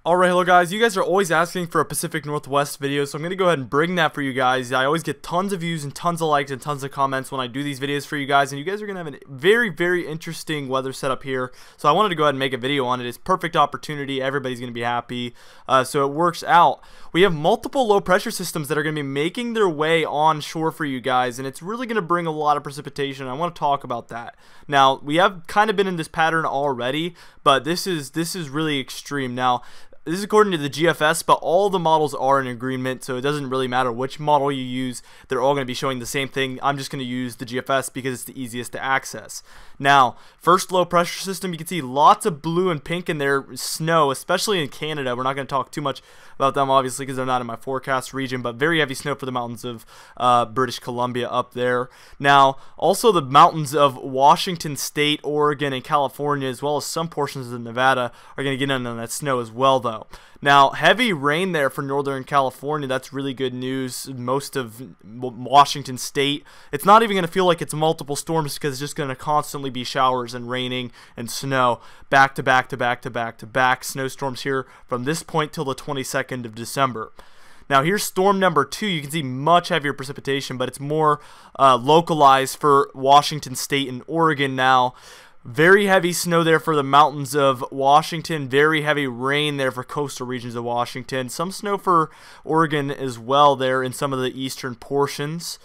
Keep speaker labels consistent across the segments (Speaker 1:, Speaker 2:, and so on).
Speaker 1: Alright, hello guys, you guys are always asking for a Pacific Northwest video, so I'm going to go ahead and bring that for you guys. I always get tons of views and tons of likes and tons of comments when I do these videos for you guys, and you guys are going to have a very interesting weather setup here, so I wanted to go ahead and make a video on it. It's perfect opportunity, everybody's going to be happy, so it works out. We have multiple low pressure systems that are going to be making their way onshore for you guys, and it's really going to bring a lot of precipitation. I want to talk about that. Now, we have kind of been in this pattern already, but this is really extreme. Now, this is according to the GFS, but all the models are in agreement, so it doesn't really matter which model you use. They're all going to be showing the same thing. I'm just going to use the GFS because it's the easiest to access. Now, first low pressure system, you can see lots of blue and pink in there, snow, especially in Canada. We're not going to talk too much about them, obviously, because they're not in my forecast region, but very heavy snow for the mountains of British Columbia up there. Now, also the mountains of Washington State, Oregon, and California, as well as some portions of Nevada, are going to get in on that snow as well, though. Now, heavy rain there for Northern California. That's really good news. Most of Washington State, it's not even going to feel like it's multiple storms because it's just going to constantly be showers and raining and snow back to back snowstorms here from this point till the 22nd of December. Now, here's storm number 2. You can see much heavier precipitation, but it's more localized for Washington State and Oregon now. Very heavy snow there for the mountains of Washington. Very heavy rain there for coastal regions of Washington. Some snow for Oregon as well there in some of the eastern portions.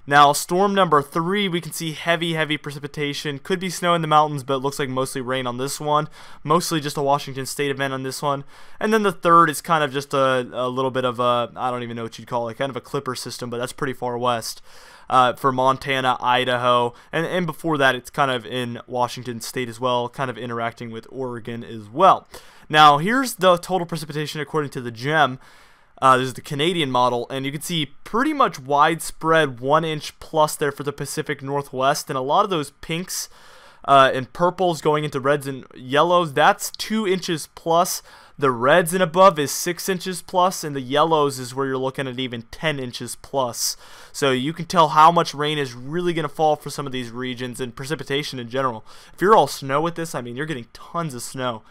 Speaker 1: Now, storm number 3, we can see heavy precipitation. Could be snow in the mountains, but it looks like mostly rain on this one. Mostly just a Washington State event on this one. And then the third is kind of just a little bit of a, I don't even know what you'd call it, kind of a clipper system, but that's pretty far west. For Montana, Idaho, and before that it's kind of in Washington State as well, kind of interacting with Oregon as well. Now, here's the total precipitation according to the GEM. This is the Canadian model, and you can see pretty much widespread 1 inch plus there for the Pacific Northwest, and a lot of those pinks and purples going into reds and yellows, that's 2 inches plus. The reds and above is 6 inches plus, and the yellows is where you're looking at even 10 inches plus. So you can tell how much rain is really going to fall for some of these regions and precipitation in general. If you're all snow with this, I mean, you're getting tons of snow.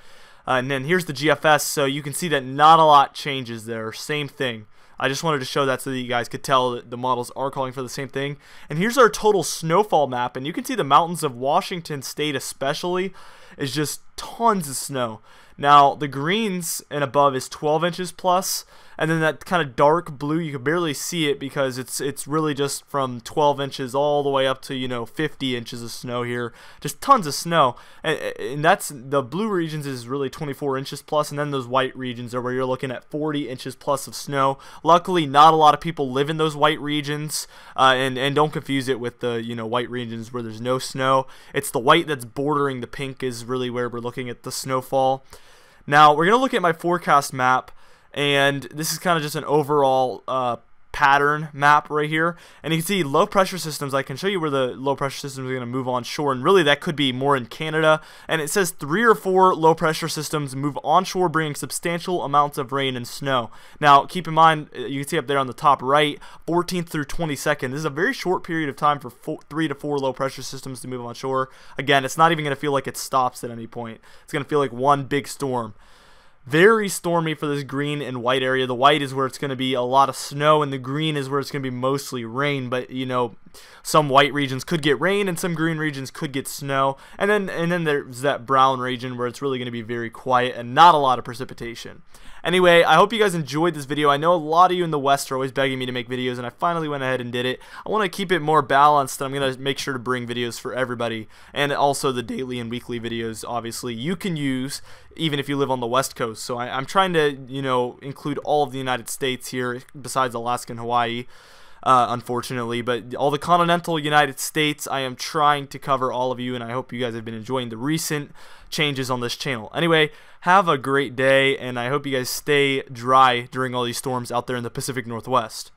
Speaker 1: And then here's the GFS, so you can see that not a lot changes there. Same thing. I just wanted to show that so that you guys could tell that the models are calling for the same thing. And here's our total snowfall map, and you can see the mountains of Washington State especially is just tons of snow. Now, the greens and above is 12 inches plus, and then that kind of dark blue, you can barely see it because it's really just from 12 inches all the way up to, you know, 50 inches of snow here. Just tons of snow, and that's the blue regions is really 24 inches plus, and then those white regions are where you're looking at 40 inches plus of snow. Luckily, not a lot of people live in those white regions, and don't confuse it with the, you know, white regions where there's no snow. It's the white that's bordering the pink is really where we're looking at the snowfall. Now, we're going to look at my forecast map, and this is kind of just an overall pattern map right here. And you can see low pressure systems. I can show you where the low pressure systems are going to move onshore, and really that could be more in Canada. And it says 3 or 4 low pressure systems move onshore, bringing substantial amounts of rain and snow. Now, keep in mind, you can see up there on the top right, 14th through 22nd. This is a very short period of time for 3 to 4 low pressure systems to move onshore. Again, it's not even going to feel like it stops at any point. It's going to feel like one big storm. Very stormy for this green and white area. The white is where it's going to be a lot of snow, and the green is where it's going to be mostly rain. But, you know, some white regions could get rain, and some green regions could get snow. And then there's that brown region where it's really going to be very quiet and not a lot of precipitation. Anyway, I hope you guys enjoyed this video. I know a lot of you in the West are always begging me to make videos, and I finally went ahead and did it. I want to keep it more balanced, and I'm going to make sure to bring videos for everybody, and also the daily and weekly videos, obviously, you can use even if you live on the West Coast. So I'm trying to, you know, include all of the United States here, besides Alaska and Hawaii. Unfortunately, but all the continental United States, I am trying to cover all of you, and I hope you guys have been enjoying the recent changes on this channel. Anyway, have a great day, and I hope you guys stay dry during all these storms out there in the Pacific Northwest.